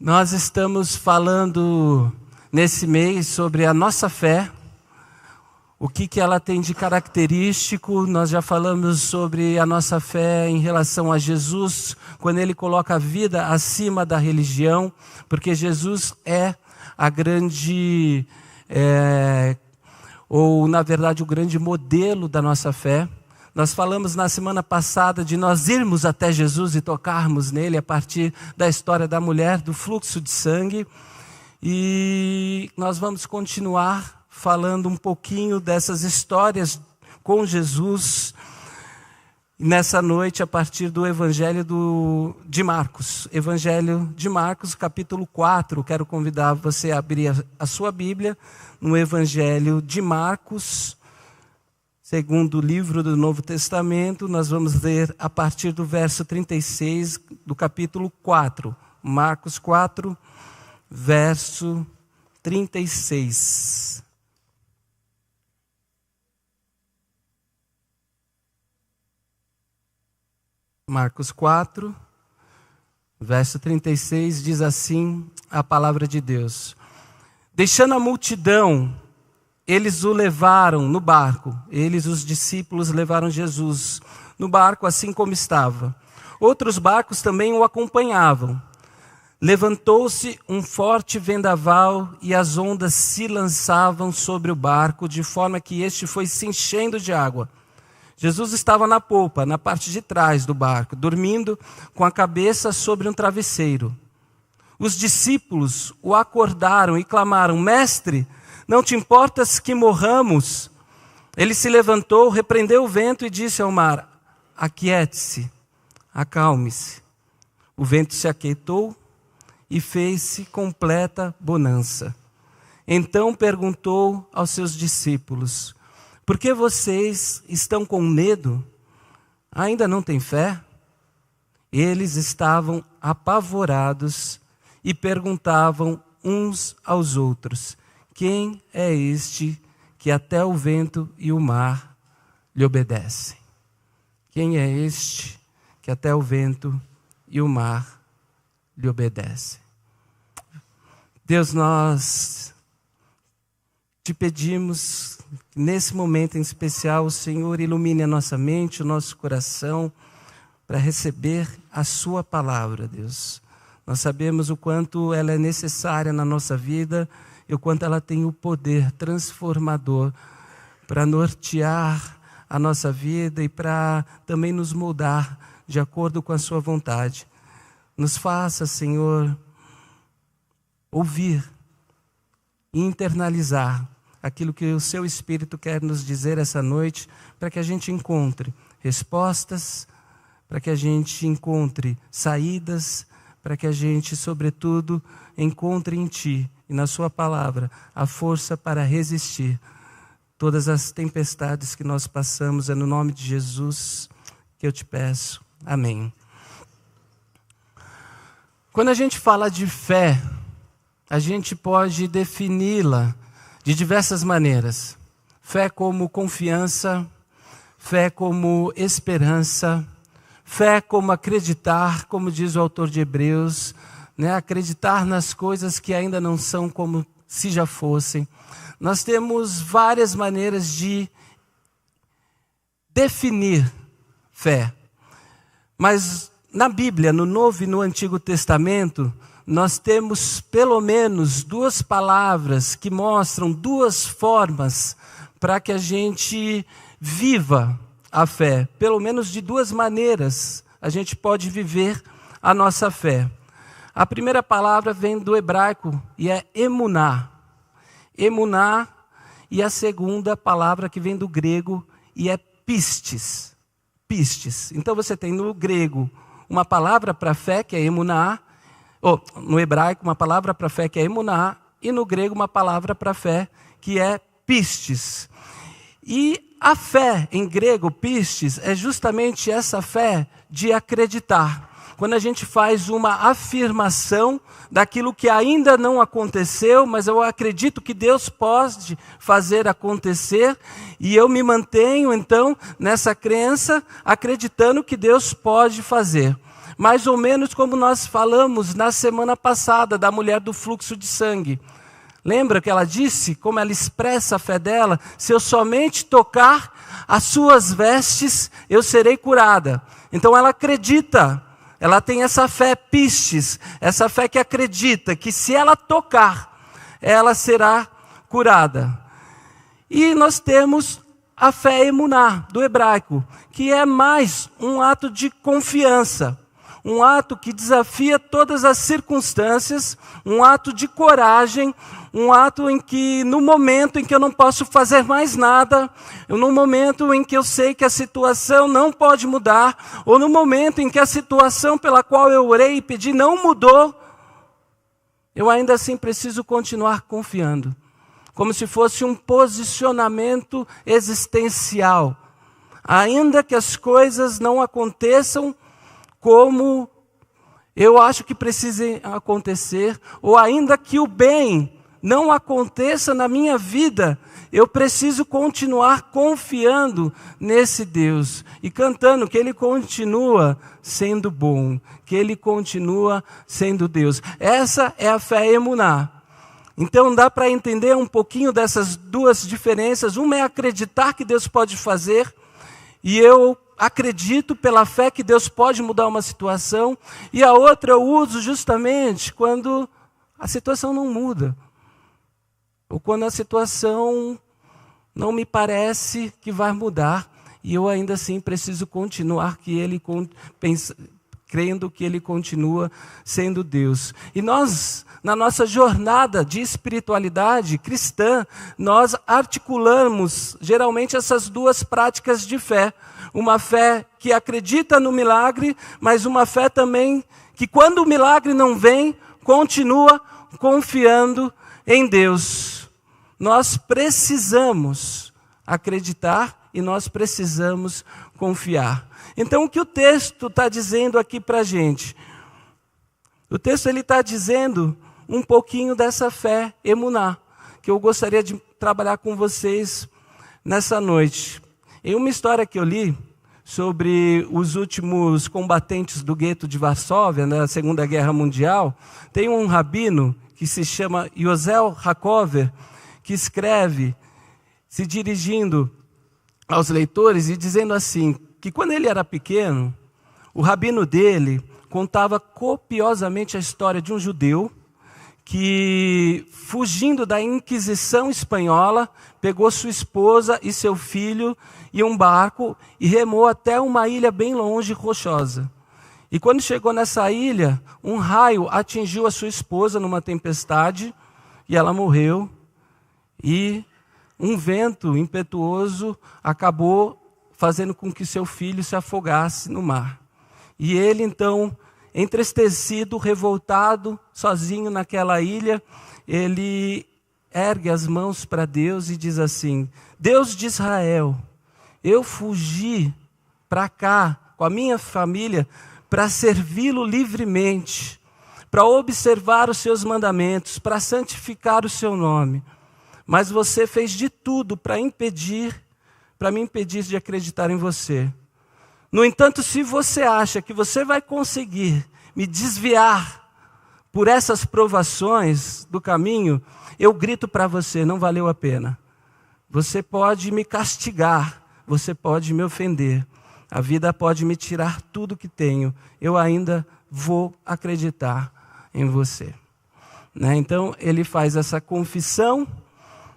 Nós estamos falando nesse mês sobre a nossa fé, o que ela tem de característico. Nós já falamos sobre a nossa fé em relação a Jesus, quando Ele coloca a vida acima da religião, porque Jesus é a grande, ou na verdade o grande modelo da nossa fé. Nós falamos na semana passada de nós irmos até Jesus e tocarmos nele a partir da história da mulher, do fluxo de sangue. E nós vamos continuar falando um pouquinho dessas histórias com Jesus nessa noite a partir do Evangelho de Marcos. Evangelho de Marcos, capítulo 4. Quero convidar você a abrir a sua Bíblia no Evangelho de Marcos, segundo livro do Novo Testamento. Nós vamos ler a partir do verso 36 do capítulo 4. Marcos 4, verso 36. Marcos 4, verso 36, diz assim a palavra de Deus. Deixando a multidão, eles o levaram no barco. Eles, os discípulos, levaram Jesus no barco assim como estava. Outros barcos também o acompanhavam. Levantou-se um forte vendaval e as ondas se lançavam sobre o barco, de forma que este foi se enchendo de água. Jesus estava na polpa, na parte de trás do barco, dormindo com a cabeça sobre um travesseiro. Os discípulos o acordaram e clamaram: Mestre, não te importas que morramos? Ele se levantou, repreendeu o vento e disse ao mar: Aquiete-se, acalme-se. O vento se aquietou e fez-se completa bonança. Então perguntou aos seus discípulos: Por que vocês estão com medo? Ainda não têm fé? Eles estavam apavorados e perguntavam uns aos outros: Quem é este que até o vento e o mar lhe obedecem? Quem é este que até o vento e o mar lhe obedecem? Deus, nós te pedimos, nesse momento em especial, o Senhor ilumine a nossa mente, o nosso coração, para receber a sua palavra, Deus. Nós sabemos o quanto ela é necessária na nossa vida e o quanto ela tem o poder transformador para nortear a nossa vida e para também nos moldar de acordo com a sua vontade. Nos faça, Senhor, ouvir e internalizar aquilo que o seu Espírito quer nos dizer essa noite, para que a gente encontre respostas, para que a gente encontre saídas, para que a gente, sobretudo, encontre em Ti e na Sua palavra a força para resistir todas as tempestades que nós passamos. É no nome de Jesus que eu te peço. Amém. Quando a gente fala de fé, a gente pode defini-la de diversas maneiras. Fé como confiança, fé como esperança, fé como acreditar, como diz o autor de Hebreus, acreditar nas coisas que ainda não são como se já fossem. Nós temos várias maneiras de definir fé. Mas na Bíblia, no Novo e no Antigo Testamento, nós temos pelo menos duas palavras que mostram duas formas para que a gente viva a fé. Pelo menos de duas maneiras a gente pode viver a nossa fé. A primeira palavra vem do hebraico e é emuná. Emuná. E a segunda palavra que vem do grego e é pistis. Pistis. Então você tem no grego uma palavra para fé que é emuná, no hebraico uma palavra para fé que é emuná, e no grego uma palavra para fé que é pistis. E a fé em grego, pistis, é justamente essa fé de acreditar. Quando a gente faz uma afirmação daquilo que ainda não aconteceu, mas eu acredito que Deus pode fazer acontecer, e eu me mantenho então nessa crença, acreditando que Deus pode fazer. Mais ou menos como nós falamos na semana passada da mulher do fluxo de sangue. Lembra que ela disse, como ela expressa a fé dela? Se eu somente tocar as suas vestes, eu serei curada. Então ela acredita, ela tem essa fé pistis, essa fé que acredita que se ela tocar, ela será curada. E nós temos a fé emuná, do hebraico, que é mais um ato de confiança. Um ato que desafia todas as circunstâncias, um ato de coragem, um ato em que, no momento em que eu não posso fazer mais nada, no momento em que eu sei que a situação não pode mudar, ou no momento em que a situação pela qual eu orei e pedi não mudou, eu ainda assim preciso continuar confiando, como se fosse um posicionamento existencial. Ainda que as coisas não aconteçam como eu acho que precisem acontecer, ou ainda que o bem não aconteça na minha vida, eu preciso continuar confiando nesse Deus e cantando que Ele continua sendo bom, que Ele continua sendo Deus. Essa é a fé emuná. Então dá para entender um pouquinho dessas duas diferenças. Uma é acreditar que Deus pode fazer, e eu acredito pela fé que Deus pode mudar uma situação, e a outra eu uso justamente quando a situação não muda, ou quando a situação não me parece que vai mudar, e eu ainda assim preciso continuar crendo que Ele continua sendo Deus. E nós, na nossa jornada de espiritualidade cristã, nós articulamos geralmente essas duas práticas de fé. Uma fé que acredita no milagre, mas uma fé também que quando o milagre não vem, continua confiando em Deus. Nós precisamos acreditar e nós precisamos confiar. Então o que o texto está dizendo aqui para a gente? O texto está dizendo um pouquinho dessa fé emuná, que eu gostaria de trabalhar com vocês nessa noite. Em uma história que eu li sobre os últimos combatentes do gueto de Varsóvia, na Segunda Guerra Mundial, tem um rabino que se chama Yozel Hakover, que escreve, se dirigindo aos leitores e dizendo assim, que quando ele era pequeno, o rabino dele contava copiosamente a história de um judeu que, fugindo da Inquisição espanhola, pegou sua esposa e seu filho em um barco e remou até uma ilha bem longe, rochosa. E quando chegou nessa ilha, um raio atingiu a sua esposa numa tempestade e ela morreu. E um vento impetuoso acabou fazendo com que seu filho se afogasse no mar. E ele então, entristecido, revoltado, sozinho naquela ilha, ele ergue as mãos para Deus e diz assim: Deus de Israel, eu fugi para cá com a minha família para servi-lo livremente, para observar os seus mandamentos, para santificar o seu nome. Mas você fez de tudo para me impedir de acreditar em você. No entanto, se você acha que você vai conseguir me desviar por essas provações do caminho, eu grito para você, não valeu a pena. Você pode me castigar, você pode me ofender, a vida pode me tirar tudo que tenho, eu ainda vou acreditar em você. Né? Então, ele faz essa confissão,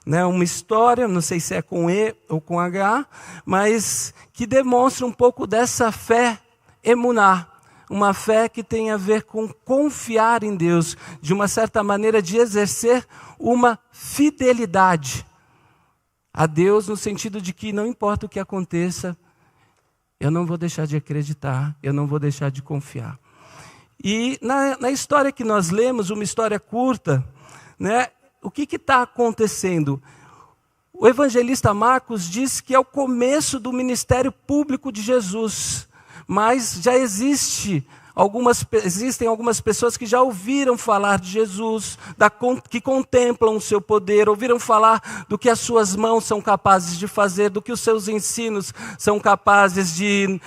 né, uma história, não sei se é com E ou com H, mas que demonstra um pouco dessa fé emuná, uma fé que tem a ver com confiar em Deus, de uma certa maneira de exercer uma fidelidade a Deus, no sentido de que não importa o que aconteça, eu não vou deixar de acreditar, eu não vou deixar de confiar. E na história que nós lemos, uma história curta, né, o que está acontecendo? O evangelista Marcos diz que é o começo do ministério público de Jesus, mas já existe Existem algumas pessoas que já ouviram falar de Jesus, que contemplam o seu poder, ouviram falar do que as suas mãos são capazes de fazer, do que os seus ensinos são capazes de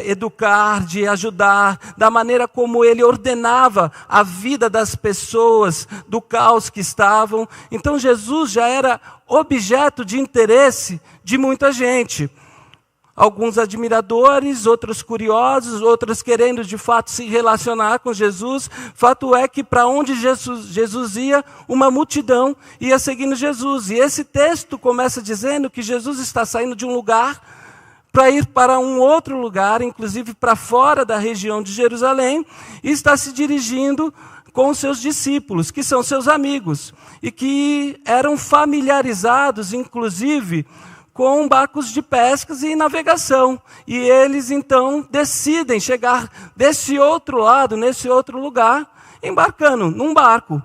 educar, de ajudar, da maneira como ele ordenava a vida das pessoas, do caos que estavam. Então Jesus já era objeto de interesse de muita gente. Alguns admiradores, outros curiosos, outros querendo de fato se relacionar com Jesus. Fato é que para onde Jesus ia, uma multidão ia seguindo Jesus. E esse texto começa dizendo que Jesus está saindo de um lugar para ir para um outro lugar, inclusive para fora da região de Jerusalém, e está se dirigindo com os seus discípulos, que são seus amigos, e que eram familiarizados, inclusive, com barcos de pescas e navegação. E eles, então, decidem chegar desse outro lado, nesse outro lugar, embarcando num barco.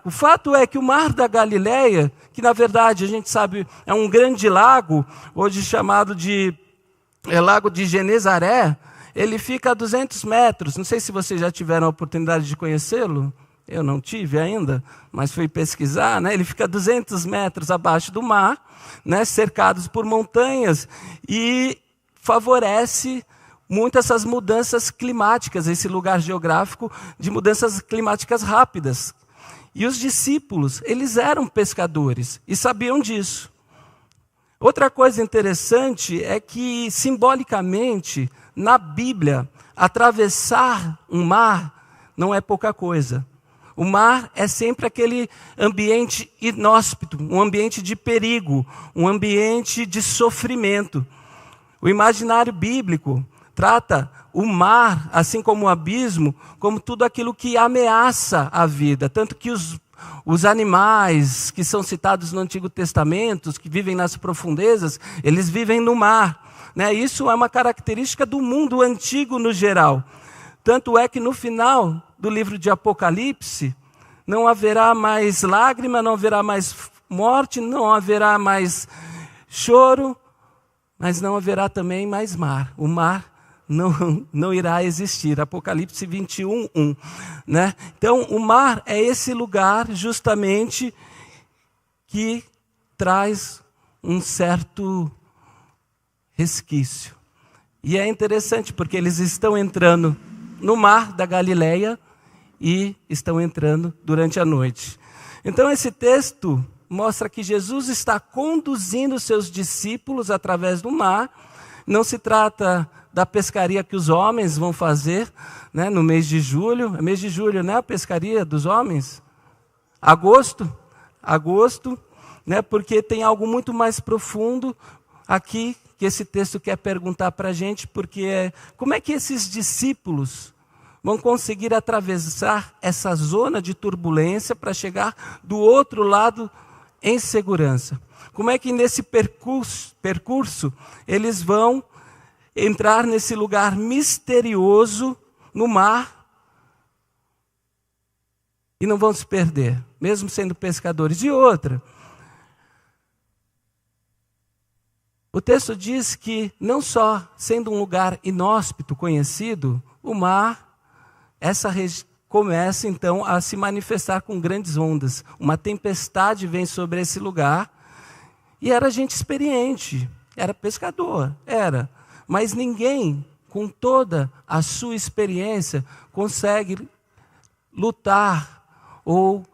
O fato é que o Mar da Galileia, que na verdade a gente sabe é um grande lago, hoje chamado de Lago de Genezaré, ele fica a 200 metros. Não sei se vocês já tiveram a oportunidade de conhecê-lo. Eu não tive ainda, mas fui pesquisar, né? Ele fica a 200 metros abaixo do mar, né? Cercados por montanhas, e favorece muito essas mudanças climáticas, esse lugar geográfico de mudanças climáticas rápidas. E os discípulos, eles eram pescadores e sabiam disso. Outra coisa interessante é que, simbolicamente, na Bíblia, atravessar um mar não é pouca coisa. O mar é sempre aquele ambiente inóspito, um ambiente de perigo, um ambiente de sofrimento. O imaginário bíblico trata o mar, assim como o abismo, como tudo aquilo que ameaça a vida. Tanto que os animais que são citados no Antigo Testamento, que vivem nas profundezas, eles vivem no mar, né? Isso é uma característica do mundo antigo no geral. Tanto é que no final do livro de Apocalipse, não haverá mais lágrima, não haverá mais morte, não haverá mais choro, mas não haverá também mais mar. O mar não irá existir. Apocalipse 21:1. Né? Então, o mar é esse lugar justamente que traz um certo resquício. E é interessante porque eles estão entrando no Mar da Galileia e estão entrando durante a noite. Então esse texto mostra que Jesus está conduzindo seus discípulos através do mar. Não se trata da pescaria que os homens vão fazer, né, no mês de julho. É mês de julho, né, a pescaria dos homens? Agosto, né, porque tem algo muito mais profundo aqui que esse texto quer perguntar para a gente, porque como é que esses discípulos vão conseguir atravessar essa zona de turbulência para chegar do outro lado em segurança? Como é que nesse percurso eles vão entrar nesse lugar misterioso no mar e não vão se perder, mesmo sendo pescadores? E outra, o texto diz que não só sendo um lugar inóspito, conhecido, o mar, começa então a se manifestar com grandes ondas. Uma tempestade vem sobre esse lugar. E era gente experiente, era pescador, mas ninguém, com toda a sua experiência, consegue lutar ou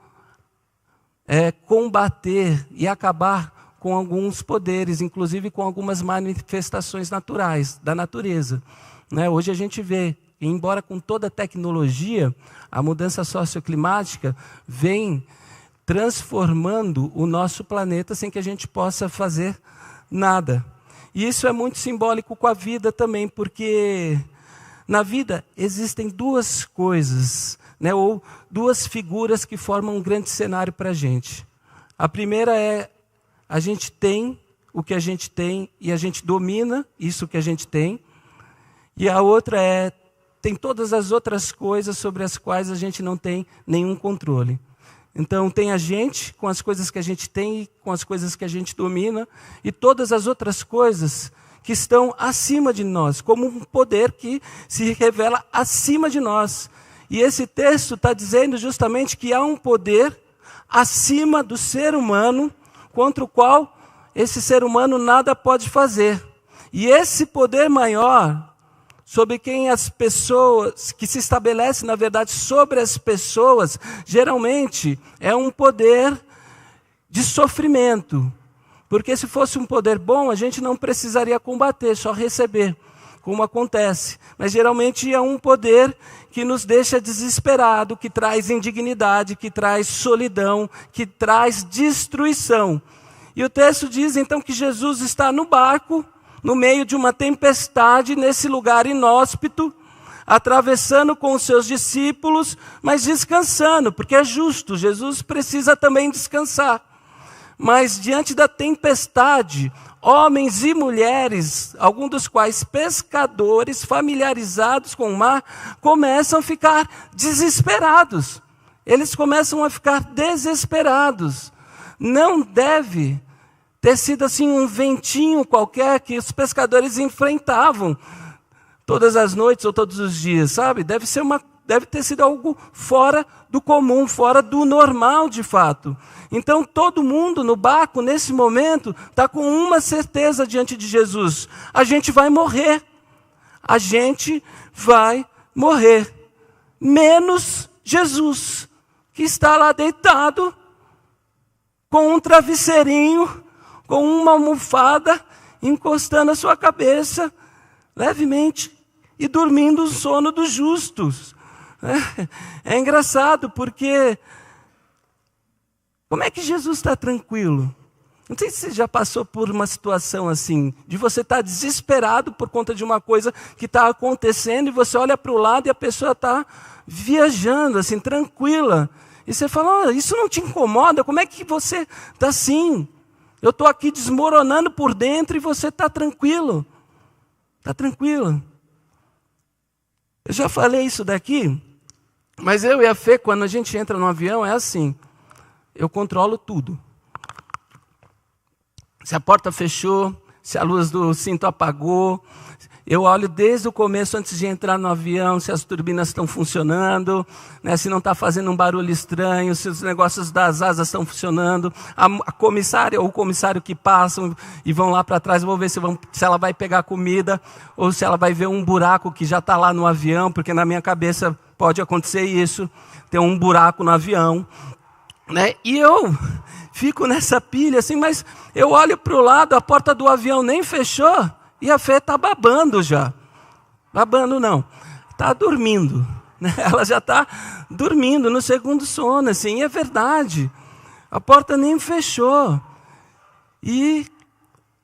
combater e acabar com alguns poderes, inclusive com algumas manifestações naturais, da natureza. Né? Hoje a gente vê, embora com toda a tecnologia, a mudança socioclimática vem transformando o nosso planeta sem que a gente possa fazer nada. E isso é muito simbólico com a vida também, porque na vida existem duas coisas, né, ou duas figuras que formam um grande cenário para a gente. A primeira é, a gente tem o que a gente tem e a gente domina isso que a gente tem. E a outra é, tem todas as outras coisas sobre as quais a gente não tem nenhum controle. Então tem a gente com as coisas que a gente tem, com as coisas que a gente domina, e todas as outras coisas que estão acima de nós, como um poder que se revela acima de nós. E esse texto está dizendo justamente que há um poder acima do ser humano, contra o qual esse ser humano nada pode fazer. E esse poder maior, sobre quem as pessoas, que se estabelece, na verdade, sobre as pessoas, geralmente é um poder de sofrimento. Porque se fosse um poder bom, a gente não precisaria combater, só receber, como acontece. Mas geralmente é um poder que nos deixa desesperado, que traz indignidade, que traz solidão, que traz destruição. E o texto diz então que Jesus está no barco, no meio de uma tempestade, nesse lugar inóspito, atravessando com os seus discípulos, mas descansando, porque é justo, Jesus precisa também descansar. Mas diante da tempestade, homens e mulheres, alguns dos quais pescadores, familiarizados com o mar, começam a ficar desesperados. Eles começam a ficar desesperados. Não deve ter sido assim um ventinho qualquer que os pescadores enfrentavam todas as noites ou todos os dias, sabe? Deve ter sido algo fora do comum, fora do normal de fato. Então todo mundo no barco, nesse momento, está com uma certeza diante de Jesus: a gente vai morrer. A gente vai morrer. Menos Jesus, que está lá deitado, com um travesseirinho, com uma almofada, encostando a sua cabeça, levemente, e dormindo o sono dos justos. É engraçado, porque como é que Jesus está tranquilo? Não sei se você já passou por uma situação assim, de você estar desesperado por conta de uma coisa que está acontecendo, e você olha para o lado e a pessoa está viajando, assim, tranquila. E você fala: isso não te incomoda? Como é que você está assim? Eu estou aqui desmoronando por dentro e você está tranquilo. Está tranquilo. Eu já falei isso daqui, mas eu e a Fê, quando a gente entra no avião, é assim: eu controlo tudo. Se a porta fechou, se a luz do cinto apagou, eu olho desde o começo, antes de entrar no avião, se as turbinas estão funcionando, né, se não está fazendo um barulho estranho, se os negócios das asas estão funcionando. A comissária ou o comissário que passam e vão lá para trás, eu vou ver se ela vai pegar comida, ou se ela vai ver um buraco que já está lá no avião, porque na minha cabeça pode acontecer isso, tem um buraco no avião. Né? E eu fico nessa pilha assim, mas eu olho para o lado, a porta do avião nem fechou, e a Fê está babando já. Babando não, está dormindo. Né? Ela já está dormindo no segundo sono, assim, e é verdade. A porta nem fechou. E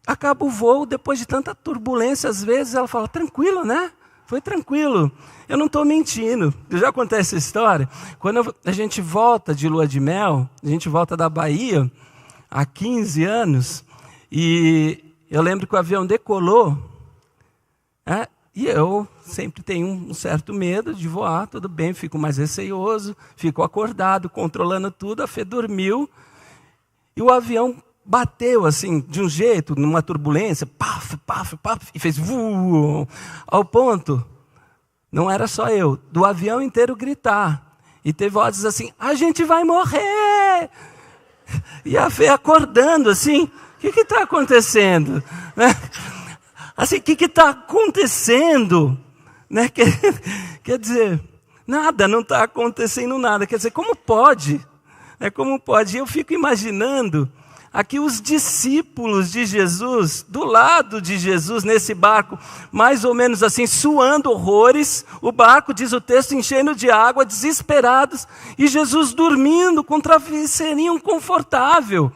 acaba o voo, depois de tanta turbulência, às vezes ela fala: tranquilo, né? Foi tranquilo. Eu não estou mentindo. Eu já contei essa história. Quando a gente volta de lua de mel, a gente volta da Bahia há 15 anos, e eu lembro que o avião decolou, né? E eu sempre tenho um certo medo de voar, tudo bem, fico mais receioso, fico acordado, controlando tudo. A Fê dormiu, e o avião bateu assim, de um jeito, numa turbulência, paf, paf, paf, e fez vuuu, ao ponto, não era só eu, do avião inteiro gritar. E teve vozes assim: a gente vai morrer! E a Fê acordando assim: o que está acontecendo? Né? Assim, o que está acontecendo? Né? Quer dizer, nada, não está acontecendo nada. Quer dizer, como pode? Como pode? Eu fico imaginando aqui os discípulos de Jesus, do lado de Jesus, nesse barco, mais ou menos assim, suando horrores, o barco, diz o texto, enchendo de água, desesperados, e Jesus dormindo com um travesseirinho confortável.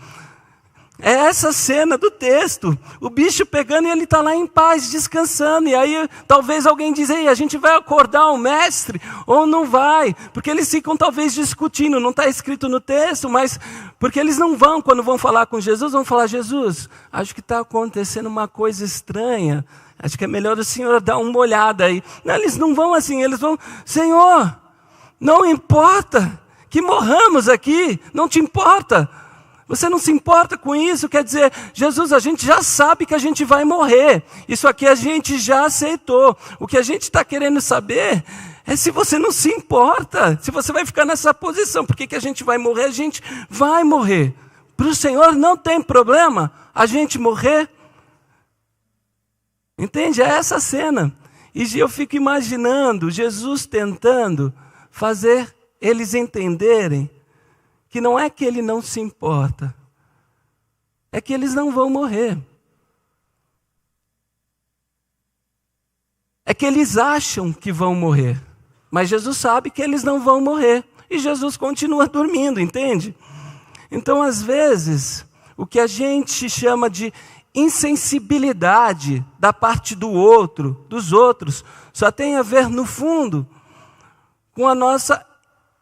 É essa cena do texto, o bicho pegando e ele está lá em paz, descansando. E aí talvez alguém diz: ei, a gente vai acordar o mestre ou não vai? Porque eles ficam talvez discutindo, não está escrito no texto, mas porque eles não vão, quando vão falar com Jesus, vão falar: Jesus, acho que está acontecendo uma coisa estranha, acho que é melhor o Senhor dar uma olhada aí. Não, eles não vão assim, eles vão: Senhor, não importa que morramos aqui, não te importa. Você não se importa com isso? Quer dizer, Jesus, a gente já sabe que a gente vai morrer. Isso aqui a gente já aceitou. O que a gente está querendo saber é se você não se importa, se você vai ficar nessa posição. Por que a gente vai morrer? A gente vai morrer. Para o Senhor não tem problema a gente morrer. Entende? É essa cena. E eu fico imaginando Jesus tentando fazer eles entenderem que não é que ele não se importa, é que eles não vão morrer. É que eles acham que vão morrer, mas Jesus sabe que eles não vão morrer. E Jesus continua dormindo, entende? Então, às vezes, o que a gente chama de insensibilidade da parte do outro, dos outros, só tem a ver, no fundo, com a nossa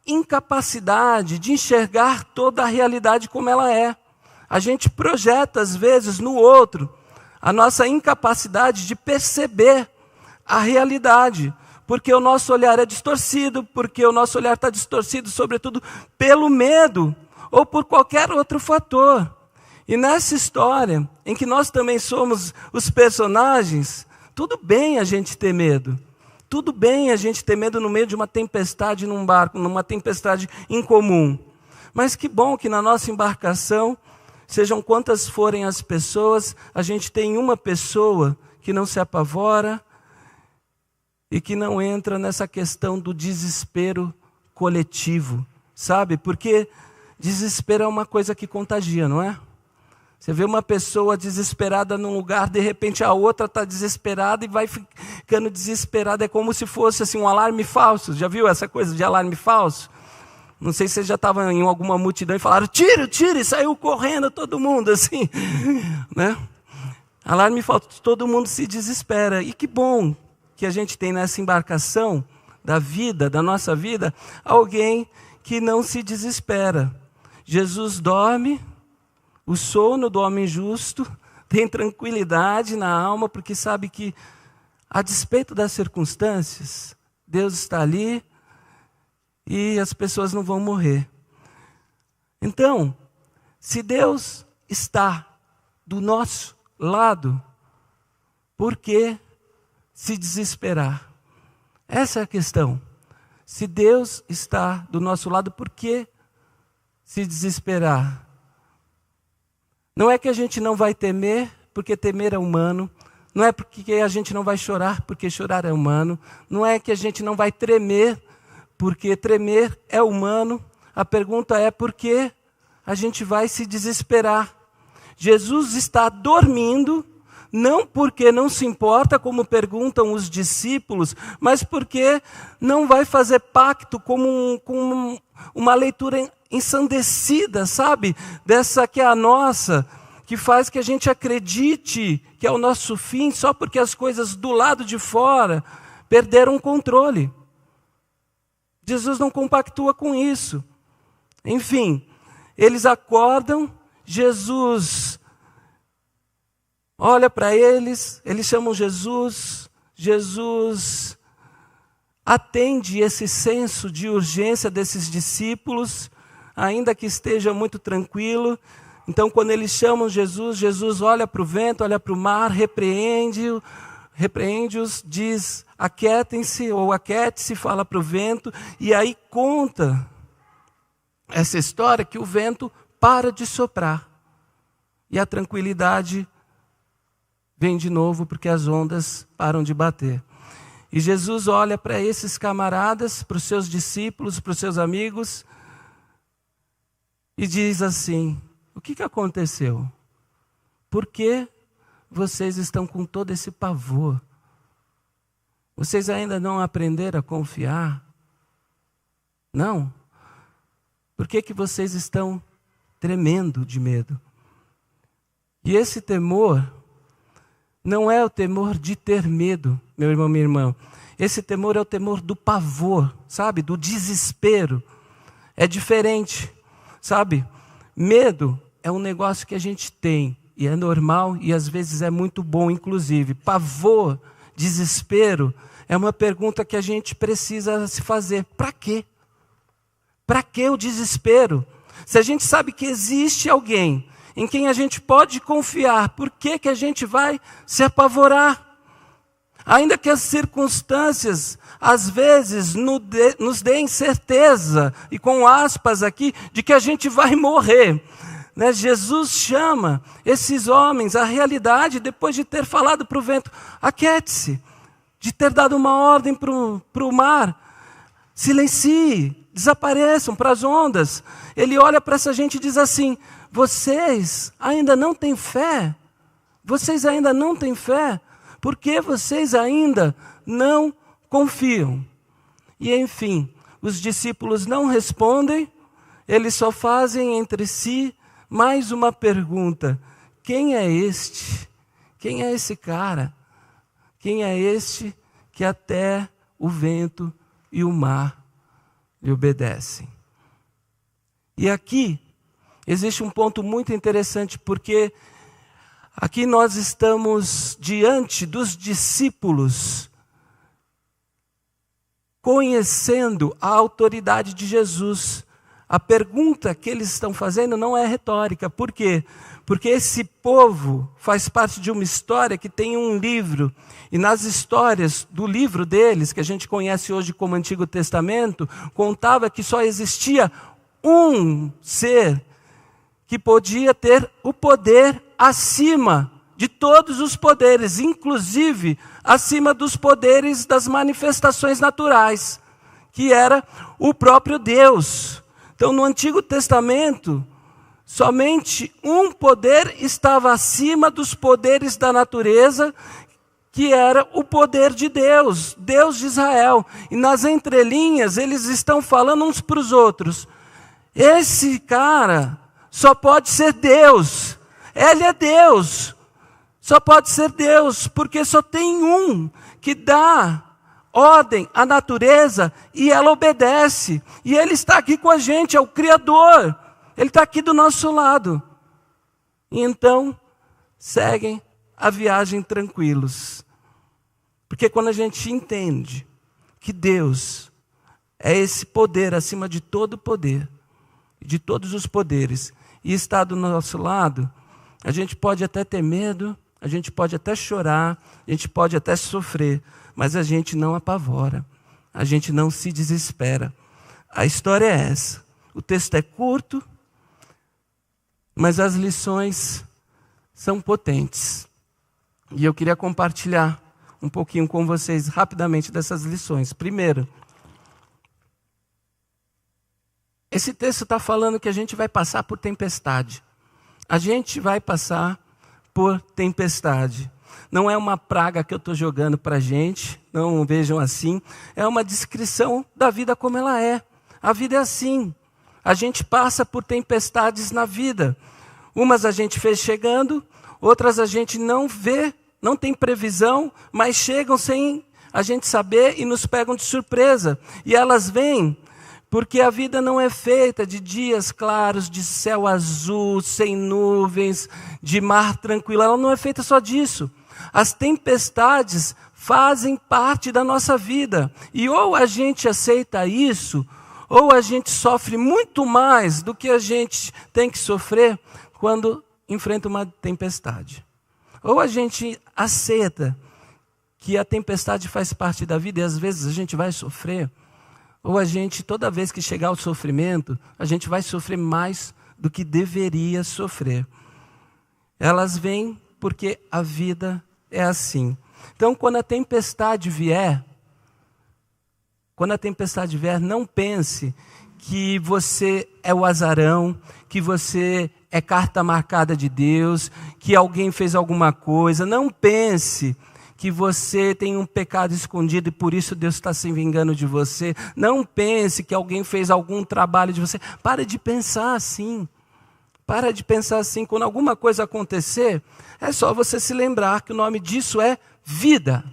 incapacidade de enxergar toda a realidade como ela é. A gente projeta, às vezes, no outro, a nossa incapacidade de perceber a realidade, porque o nosso olhar é distorcido, porque o nosso olhar está distorcido, sobretudo, pelo medo, ou por qualquer outro fator. E nessa história, em que nós também somos os personagens, tudo bem a gente ter medo. Tudo bem a gente ter medo no meio de uma tempestade num barco, numa tempestade incomum. Mas que bom que na nossa embarcação, sejam quantas forem as pessoas, a gente tem uma pessoa que não se apavora e que não entra nessa questão do desespero coletivo, sabe? Porque desespero é uma coisa que contagia, não é? Você vê uma pessoa desesperada num lugar, de repente a outra está desesperada e vai ficando desesperada. É como se fosse assim, um alarme falso. Já viu essa coisa de alarme falso? Não sei se você já estava em alguma multidão e falaram, tira, tira, e saiu correndo todo mundo assim. Né? Alarme falso, todo mundo se desespera. E que bom que a gente tem nessa embarcação da vida, da nossa vida, alguém que não se desespera. Jesus dorme. O sono do homem justo tem tranquilidade na alma, porque sabe que, a despeito das circunstâncias, Deus está ali e as pessoas não vão morrer. Então, se Deus está do nosso lado, por que se desesperar? Essa é a questão. Se Deus está do nosso lado, por que se desesperar? Não é que a gente não vai temer, porque temer é humano. Não é porque a gente não vai chorar, porque chorar é humano. Não é que a gente não vai tremer, porque tremer é humano. A pergunta é por que a gente vai se desesperar. Jesus está dormindo, não porque não se importa, como perguntam os discípulos, mas porque não vai fazer pacto com uma leitura ensandecida, sabe? Dessa que é a nossa, que faz que a gente acredite que é o nosso fim, só porque as coisas do lado de fora perderam o controle. Jesus não compactua com isso. Enfim, eles acordam, Jesus olha para eles chamam Jesus, Jesus atende esse senso de urgência desses discípulos, ainda que esteja muito tranquilo. Então, quando eles chamam Jesus, Jesus olha para o vento, olha para o mar, repreende-os, diz, aquietem-se, ou aquiete-se, fala para o vento, e aí conta essa história que o vento para de soprar, e a tranquilidade vem de novo, porque as ondas param de bater. E Jesus olha para esses camaradas, para os seus discípulos, para os seus amigos, e diz assim, o que aconteceu? Por que vocês estão com todo esse pavor? Vocês ainda não aprenderam a confiar? Não? Por que vocês estão tremendo de medo? E esse temor não é o temor de ter medo, meu irmão, minha irmã. Esse temor é o temor do pavor, sabe? Do desespero. É diferente, sabe? Medo é um negócio que a gente tem, e é normal, e às vezes é muito bom, inclusive. Pavor, desespero, é uma pergunta que a gente precisa se fazer. Para quê? Para que o desespero? Se a gente sabe que existe alguém em quem a gente pode confiar, por que que a gente vai se apavorar? Ainda que as circunstâncias, às vezes, nos deem certeza, e com aspas aqui, de que a gente vai morrer. Né? Jesus chama esses homens à realidade, depois de ter falado para o vento, aquiete-se, de ter dado uma ordem para o mar, silencie, desapareçam para as ondas. Ele olha para essa gente e diz assim, vocês ainda não têm fé? Vocês ainda não têm fé? Por que vocês ainda não confiam? E enfim, os discípulos não respondem, eles só fazem entre si mais uma pergunta: quem é este? Quem é esse cara? Quem é este que até o vento e o mar lhe obedecem? E aqui existe um ponto muito interessante, porque aqui nós estamos diante dos discípulos, conhecendo a autoridade de Jesus. A pergunta que eles estão fazendo não é retórica. Por quê? Porque esse povo faz parte de uma história que tem um livro. E nas histórias do livro deles, que a gente conhece hoje como Antigo Testamento, contava que só existia um ser que podia ter o poder acima de todos os poderes, inclusive acima dos poderes das manifestações naturais, que era o próprio Deus. Então, no Antigo Testamento, somente um poder estava acima dos poderes da natureza, que era o poder de Deus, Deus de Israel. E nas entrelinhas, eles estão falando uns para os outros, esse cara só pode ser Deus, ele é Deus, só pode ser Deus, porque só tem um que dá ordem à natureza e ela obedece. E Ele está aqui com a gente, é o Criador. Ele está aqui do nosso lado. E então, seguem a viagem tranquilos. Porque quando a gente entende que Deus é esse poder acima de todo poder, de todos os poderes, e está do nosso lado, a gente pode até ter medo, a gente pode até chorar, a gente pode até sofrer, mas a gente não apavora, a gente não se desespera. A história é essa. O texto é curto, mas as lições são potentes. E eu queria compartilhar um pouquinho com vocês rapidamente dessas lições. Primeiro, esse texto está falando que a gente vai passar por tempestade. A gente vai passar por tempestade. Não é uma praga que eu estou jogando para a gente, não vejam assim. É uma descrição da vida como ela é. A vida é assim. A gente passa por tempestades na vida. Umas a gente fez chegando, outras a gente não vê, não tem previsão, mas chegam sem a gente saber e nos pegam de surpresa. E elas vêm porque a vida não é feita de dias claros, de céu azul, sem nuvens, de mar tranquilo. Ela não é feita só disso. As tempestades fazem parte da nossa vida. E ou a gente aceita isso, ou a gente sofre muito mais do que a gente tem que sofrer quando enfrenta uma tempestade. Ou a gente aceita que a tempestade faz parte da vida e às vezes a gente vai sofrer, ou a gente, toda vez que chegar o sofrimento, a gente vai sofrer mais do que deveria sofrer. Elas vêm porque a vida é assim. Então, quando a tempestade vier, não pense que você é o azarão, que você é carta marcada de Deus, que alguém fez alguma coisa. Não pense que você tem um pecado escondido e por isso Deus está se vingando de você. Não pense que alguém fez algum trabalho de você. Para de pensar assim. Para de pensar assim. Quando alguma coisa acontecer, é só você se lembrar que o nome disso é vida.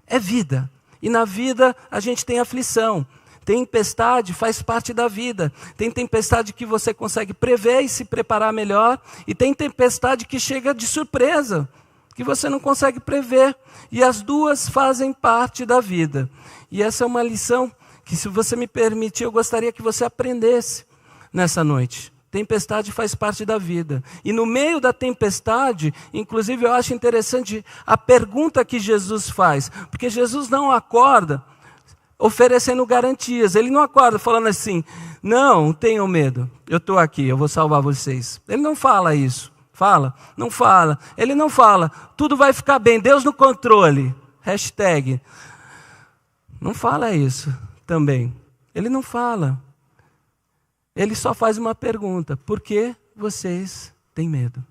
É vida. E na vida a gente tem aflição. Tempestade faz parte da vida. Tem tempestade que você consegue prever e se preparar melhor. E tem tempestade que chega de surpresa, que você não consegue prever. E as duas fazem parte da vida. E essa é uma lição que, se você me permitir, eu gostaria que você aprendesse nessa noite. Tempestade faz parte da vida. E no meio da tempestade, inclusive eu acho interessante a pergunta que Jesus faz. Porque Jesus não acorda oferecendo garantias. Ele não acorda falando assim, não tenham medo, eu estou aqui, eu vou salvar vocês. Ele não fala isso. Fala? Não fala. Ele não fala, tudo vai ficar bem, Deus no controle. Hashtag. Não fala isso também. Ele não fala. Ele só faz uma pergunta: por que vocês têm medo?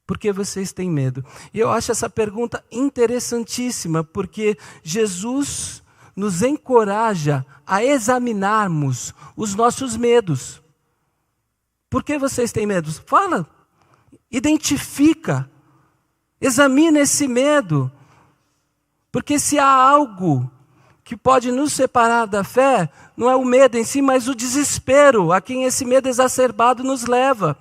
Por que vocês têm medo? E eu acho essa pergunta interessantíssima, porque Jesus nos encoraja a examinarmos os nossos medos. Por que vocês têm medo? Fala, identifica, examina esse medo. Porque se há algo que pode nos separar da fé, não é o medo em si, mas o desespero, a quem esse medo exacerbado nos leva.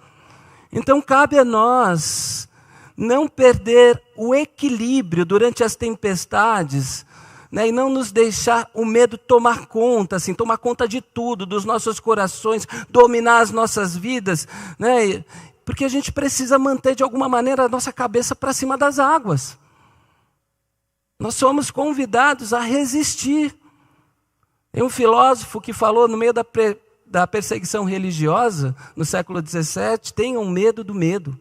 Então cabe a nós não perder o equilíbrio durante as tempestades, né, e não nos deixar o medo tomar conta, assim, tomar conta de tudo, dos nossos corações, dominar as nossas vidas, né, porque a gente precisa manter de alguma maneira a nossa cabeça para cima das águas. Nós somos convidados a resistir. Tem um filósofo que falou no meio da perseguição religiosa, no século XVII, tenham medo do medo,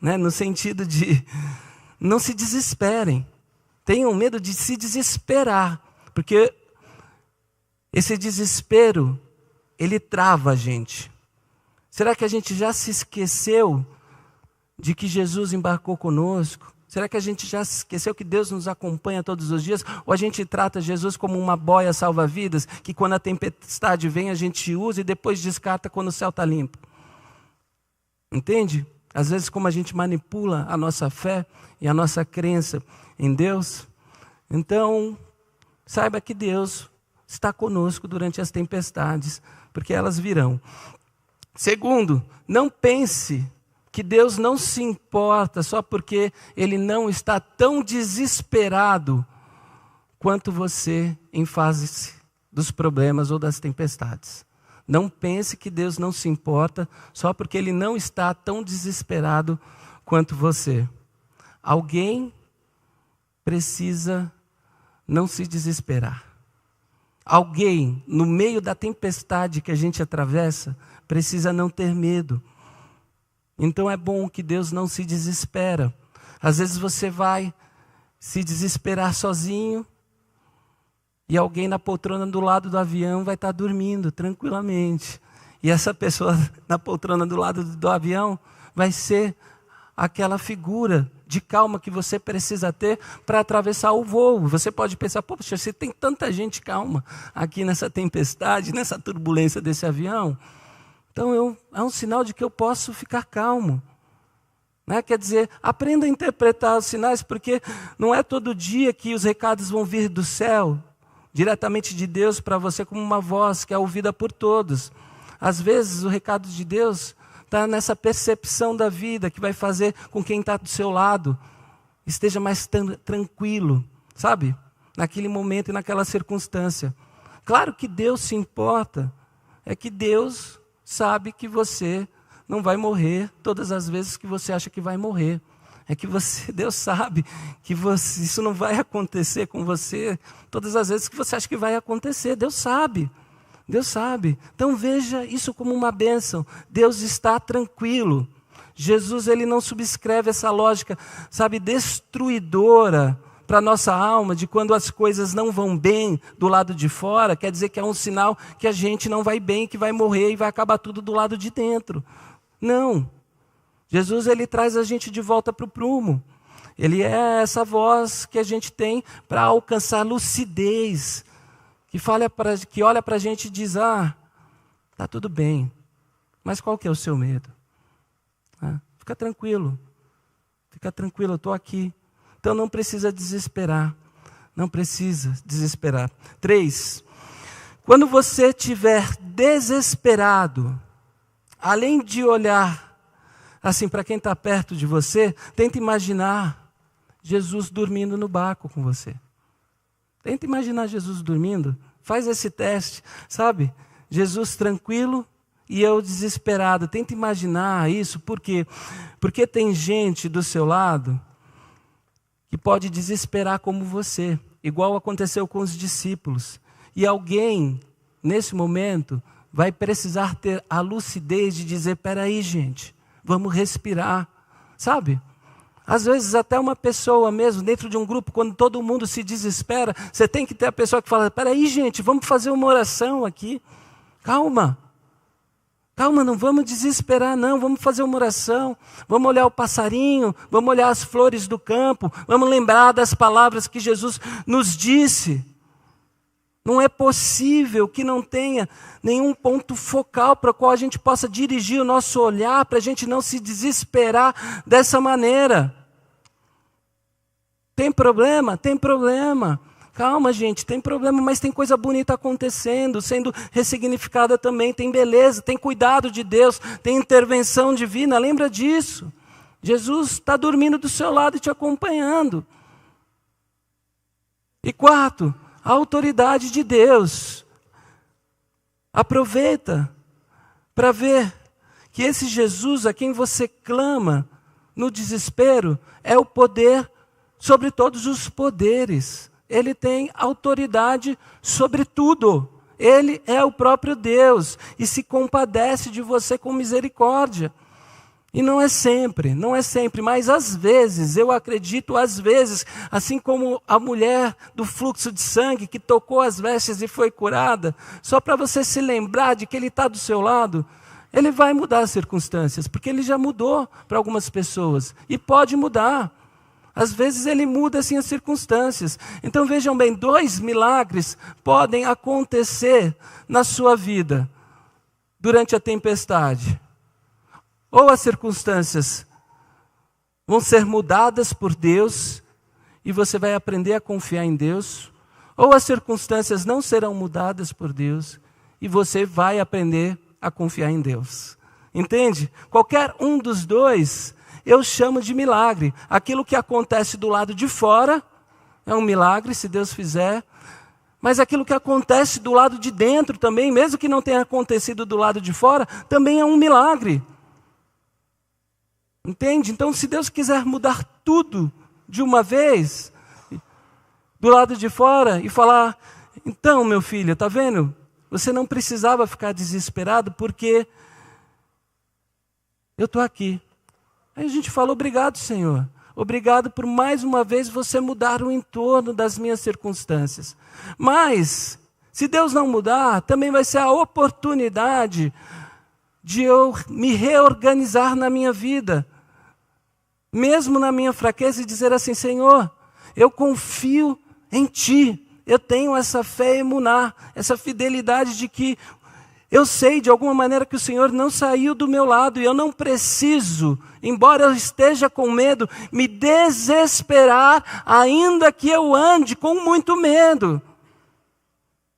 né? No sentido de não se desesperem, tenham medo de se desesperar, porque esse desespero, ele trava a gente. Será que a gente já se esqueceu de que Jesus embarcou conosco? Será que a gente já esqueceu que Deus nos acompanha todos os dias? Ou a gente trata Jesus como uma boia salva-vidas, que quando a tempestade vem a gente usa e depois descarta quando o céu está limpo? Entende? Às vezes como a gente manipula a nossa fé e a nossa crença em Deus. Então, saiba que Deus está conosco durante as tempestades, porque elas virão. Segundo, não pense que Deus não se importa só porque Ele não está tão desesperado quanto você em fase dos problemas ou das tempestades. Não pense que Deus não se importa só porque Ele não está tão desesperado quanto você. Alguém precisa não se desesperar. Alguém, no meio da tempestade que a gente atravessa, precisa não ter medo. Então é bom que Deus não se desespera. Às vezes você vai se desesperar sozinho e alguém na poltrona do lado do avião vai estar dormindo tranquilamente. E essa pessoa na poltrona do lado do avião vai ser aquela figura de calma que você precisa ter para atravessar o voo. Você pode pensar, poxa, se tem tanta gente calma aqui nessa tempestade, nessa turbulência desse avião, então é um sinal de que eu posso ficar calmo. Né? Quer dizer, aprenda a interpretar os sinais, porque não é todo dia que os recados vão vir do céu, diretamente de Deus para você, como uma voz que é ouvida por todos. Às vezes o recado de Deus está nessa percepção da vida, que vai fazer com quem está do seu lado esteja mais tranquilo, sabe? Naquele momento e naquela circunstância. Claro que Deus se importa, é que Deus sabe que você não vai morrer todas as vezes que você acha que vai morrer. É que Deus sabe que isso não vai acontecer com você todas as vezes que você acha que vai acontecer. Deus sabe. Deus sabe. Então veja isso como uma bênção. Deus está tranquilo. Jesus, ele não subscreve essa lógica, sabe, destruidora para a nossa alma, de quando as coisas não vão bem do lado de fora, quer dizer que é um sinal que a gente não vai bem, que vai morrer e vai acabar tudo do lado de dentro. Não. Jesus, ele traz a gente de volta para o prumo. Ele é essa voz que a gente tem para alcançar lucidez, que olha para a gente e diz, está tudo bem, mas qual que é o seu medo? Fica tranquilo, eu estou aqui. Então não precisa desesperar, não precisa desesperar. 3, quando você estiver desesperado, além de olhar assim para quem está perto de você, tenta imaginar Jesus dormindo no barco com você. Tenta imaginar Jesus dormindo, faz esse teste, sabe? Jesus tranquilo e eu desesperado. Tenta imaginar isso, por quê? Porque tem gente do seu lado que pode desesperar como você, igual aconteceu com os discípulos. E alguém, nesse momento, vai precisar ter a lucidez de dizer, peraí, gente, vamos respirar, sabe? Às vezes até uma pessoa mesmo, dentro de um grupo, quando todo mundo se desespera, você tem que ter a pessoa que fala, peraí, gente, vamos fazer uma oração aqui. Calma, não vamos desesperar não, vamos fazer uma oração, vamos olhar o passarinho, vamos olhar as flores do campo, vamos lembrar das palavras que Jesus nos disse. Não é possível que não tenha nenhum ponto focal para o qual a gente possa dirigir o nosso olhar, para a gente não se desesperar dessa maneira. Tem problema? Tem problema. Calma, gente, tem problema, mas tem coisa bonita acontecendo, sendo ressignificada também, tem beleza, tem cuidado de Deus, tem intervenção divina, lembra disso. Jesus está dormindo do seu lado e te acompanhando. E quarto, a autoridade de Deus. Aproveita para ver que esse Jesus a quem você clama no desespero é o poder sobre todos os poderes. Ele tem autoridade sobre tudo. Ele é o próprio Deus e se compadece de você com misericórdia. E não é sempre, mas às vezes, eu acredito, às vezes, assim como a mulher do fluxo de sangue que tocou as vestes e foi curada, só para você se lembrar de que Ele está do seu lado, Ele vai mudar as circunstâncias, porque Ele já mudou para algumas pessoas e pode mudar. Às vezes Ele muda assim as circunstâncias. Então vejam bem, 2 milagres podem acontecer na sua vida durante a tempestade. Ou as circunstâncias vão ser mudadas por Deus e você vai aprender a confiar em Deus, ou as circunstâncias não serão mudadas por Deus e você vai aprender a confiar em Deus. Entende? Qualquer um dos dois eu chamo de milagre. Aquilo que acontece do lado de fora é um milagre, se Deus fizer. Mas aquilo que acontece do lado de dentro também, mesmo que não tenha acontecido do lado de fora, também é um milagre. Entende? Então, se Deus quiser mudar tudo de uma vez, do lado de fora, e falar, então, meu filho, está vendo? Você não precisava ficar desesperado, porque eu estou aqui. Aí a gente fala, obrigado, Senhor. Obrigado por mais uma vez você mudar o entorno das minhas circunstâncias. Mas, se Deus não mudar, também vai ser a oportunidade de eu me reorganizar na minha vida. Mesmo na minha fraqueza, e dizer assim, Senhor, eu confio em Ti. Eu tenho essa fé emuná, essa fidelidade de que eu sei de alguma maneira que o Senhor não saiu do meu lado e eu não preciso, embora eu esteja com medo, me desesperar, ainda que eu ande com muito medo.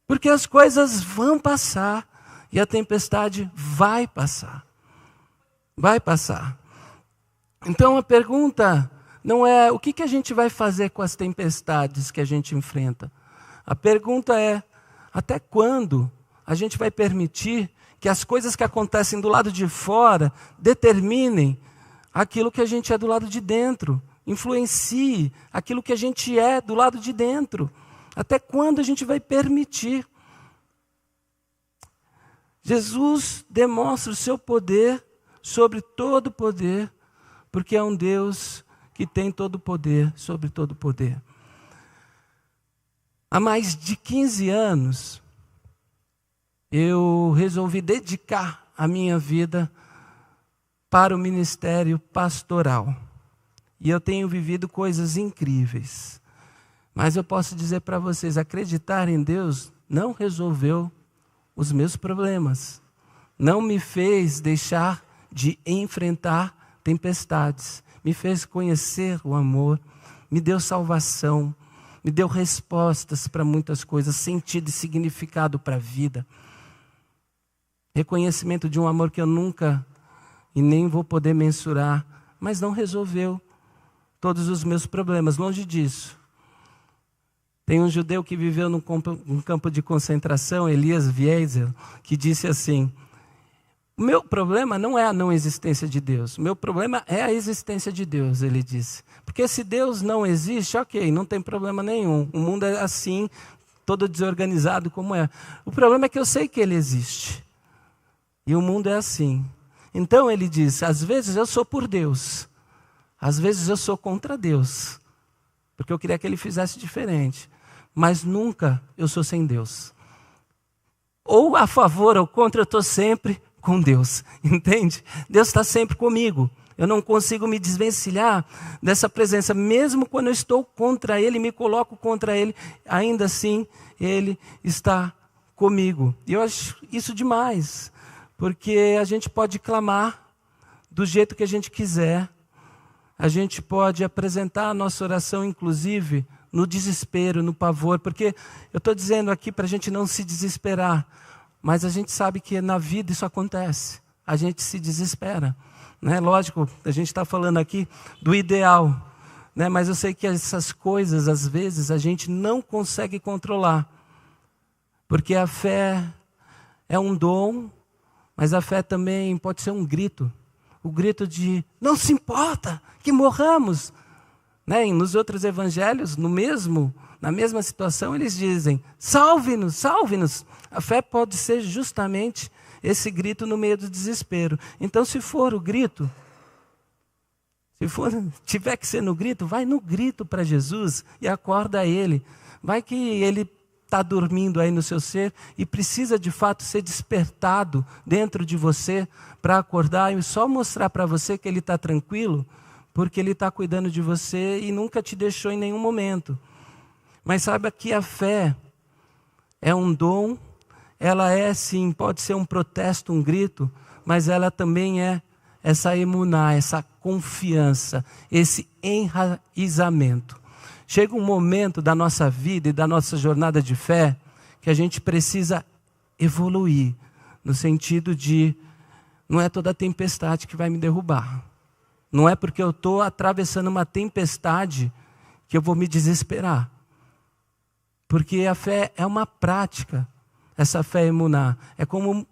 Porque as coisas vão passar e a tempestade vai passar. Vai passar. Então a pergunta não é o que a gente vai fazer com as tempestades que a gente enfrenta. A pergunta é até quando a gente vai permitir que as coisas que acontecem do lado de fora determinem aquilo que a gente é do lado de dentro, influencie aquilo que a gente é do lado de dentro. Até quando a gente vai permitir? Jesus demonstra o seu poder sobre todo o poder, porque é um Deus que tem todo o poder sobre todo o poder. Há mais de 15 anos, eu resolvi dedicar a minha vida para o ministério pastoral. E eu tenho vivido coisas incríveis. Mas eu posso dizer para vocês, acreditar em Deus não resolveu os meus problemas. Não me fez deixar de enfrentar tempestades. Me fez conhecer o amor, me deu salvação, me deu respostas para muitas coisas, sentido e significado para a vida. Reconhecimento de um amor que eu nunca e nem vou poder mensurar, mas não resolveu todos os meus problemas, longe disso. Tem um judeu que viveu num campo de concentração, Elias Wiesel, que disse assim, O meu problema não é a não existência de Deus. O meu problema é a existência de Deus, ele disse. Porque se Deus não existe, ok, não tem problema nenhum. O mundo é assim, todo desorganizado como é. O problema é que eu sei que ele existe. E o mundo é assim. Então ele diz, às vezes eu sou por Deus. Às vezes eu sou contra Deus. Porque eu queria que ele fizesse diferente. Mas nunca eu sou sem Deus. Ou a favor ou contra, eu estou sempre com Deus, entende? Deus está sempre comigo. Eu não consigo me desvencilhar dessa presença. Mesmo quando eu estou contra Ele, me coloco contra Ele, ainda assim Ele está comigo. E eu acho isso demais, porque a gente pode clamar do jeito que a gente quiser. A gente pode apresentar a nossa oração, inclusive, no desespero, no pavor, porque eu estou dizendo aqui para a gente não se desesperar, mas a gente sabe que na vida isso acontece, a gente se desespera, né? Lógico, a gente está falando aqui do ideal, né? Mas eu sei que essas coisas, às vezes, a gente não consegue controlar, porque a fé é um dom, mas a fé também pode ser um grito, o grito de não se importa que morramos, né? E nos outros evangelhos, na mesma situação, eles dizem, salve-nos, salve-nos. A fé pode ser justamente esse grito no meio do desespero. Então, se for o grito, tiver que ser no grito, vai no grito para Jesus e acorda Ele. Vai que Ele está dormindo aí no seu ser e precisa de fato ser despertado dentro de você para acordar e só mostrar para você que Ele está tranquilo, porque Ele está cuidando de você e nunca te deixou em nenhum momento. Mas saiba que a fé é um dom, ela é sim, pode ser um protesto, um grito, mas ela também é essa emuná, essa confiança, esse enraizamento. Chega um momento da nossa vida e da nossa jornada de fé que a gente precisa evoluir, no sentido de, não é toda tempestade que vai me derrubar. Não é porque eu estou atravessando uma tempestade que eu vou me desesperar. Porque a fé é uma prática, essa fé emuná. É como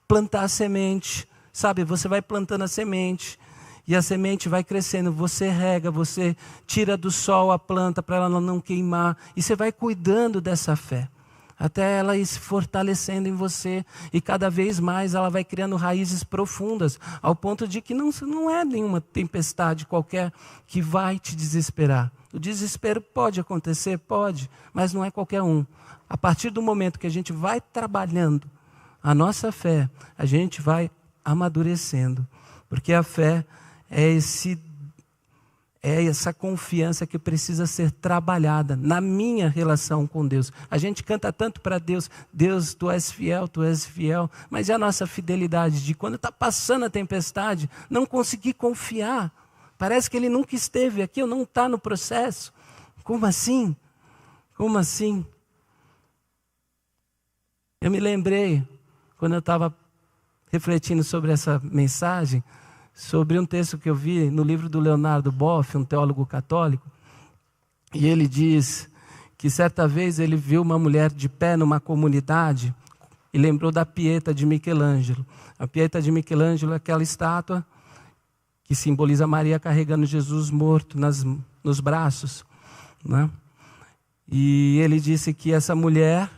plantar a semente, sabe? Você vai plantando a semente e a semente vai crescendo. Você rega, você tira do sol a planta para ela não queimar. E você vai cuidando dessa fé, até ela ir se fortalecendo em você. E cada vez mais ela vai criando raízes profundas, ao ponto de que não é nenhuma tempestade qualquer que vai te desesperar. O desespero pode acontecer, pode, mas não é qualquer um. A partir do momento que a gente vai trabalhando a nossa fé, a gente vai amadurecendo. Porque a fé é essa confiança que precisa ser trabalhada na minha relação com Deus. A gente canta tanto para Deus, Deus, tu és fiel, mas e a nossa fidelidade de quando está passando a tempestade, não conseguir confiar? Parece que Ele nunca esteve aqui, ou não está no processo. Como assim? Como assim? Eu me lembrei, quando eu estava refletindo sobre essa mensagem, sobre um texto que eu vi no livro do Leonardo Boff, um teólogo católico, e ele diz que certa vez ele viu uma mulher de pé numa comunidade e lembrou da Pieta de Michelangelo. A Pieta de Michelangelo é aquela estátua que simboliza Maria carregando Jesus morto nos braços, né? E ele disse que essa mulher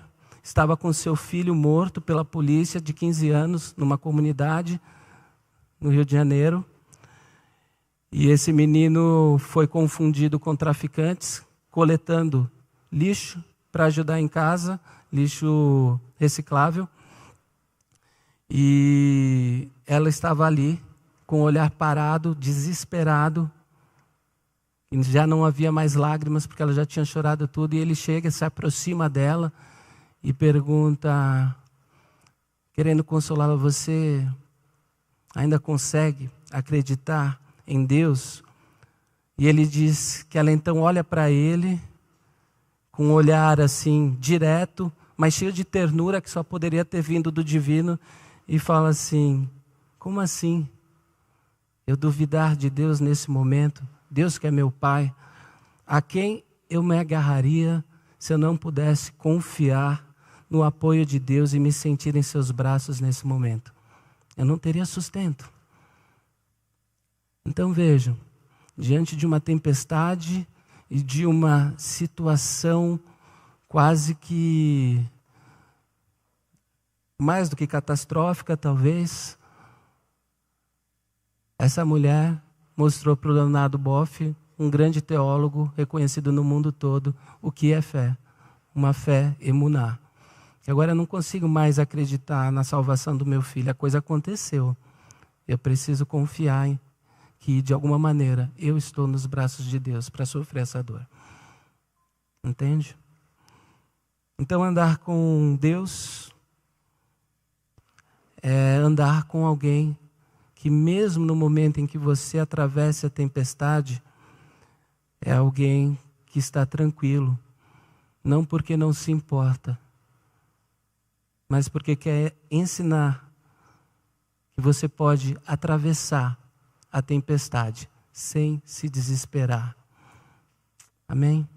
estava com seu filho morto pela polícia de 15 anos numa comunidade no Rio de Janeiro. E esse menino foi confundido com traficantes, coletando lixo para ajudar em casa, lixo reciclável. E ela estava ali, com o olhar parado, desesperado. E já não havia mais lágrimas, porque ela já tinha chorado tudo. E ele chega, se aproxima dela e pergunta, querendo consolá-la, você ainda consegue acreditar em Deus? E ele diz que ela então olha para ele com um olhar assim, direto, mas cheio de ternura, que só poderia ter vindo do divino, e fala assim, como assim? Eu duvidar de Deus nesse momento? Deus que é meu Pai, a quem eu me agarraria se eu não pudesse confiar no apoio de Deus e me sentir em seus braços nesse momento? eu não teria sustento. Então vejam, diante de uma tempestade e de uma situação quase que mais do que catastrófica, talvez, essa mulher mostrou para o Leonardo Boff, um grande teólogo reconhecido no mundo todo, o que é fé. Uma fé emuná. Agora eu não consigo mais acreditar na salvação do meu filho. A coisa aconteceu. Eu preciso confiar em que, de alguma maneira, eu estou nos braços de Deus para sofrer essa dor. Entende? Então, andar com Deus é andar com alguém que, mesmo no momento em que você atravessa a tempestade, é alguém que está tranquilo, não porque não se importa, mas porque quer ensinar que você pode atravessar a tempestade sem se desesperar. Amém?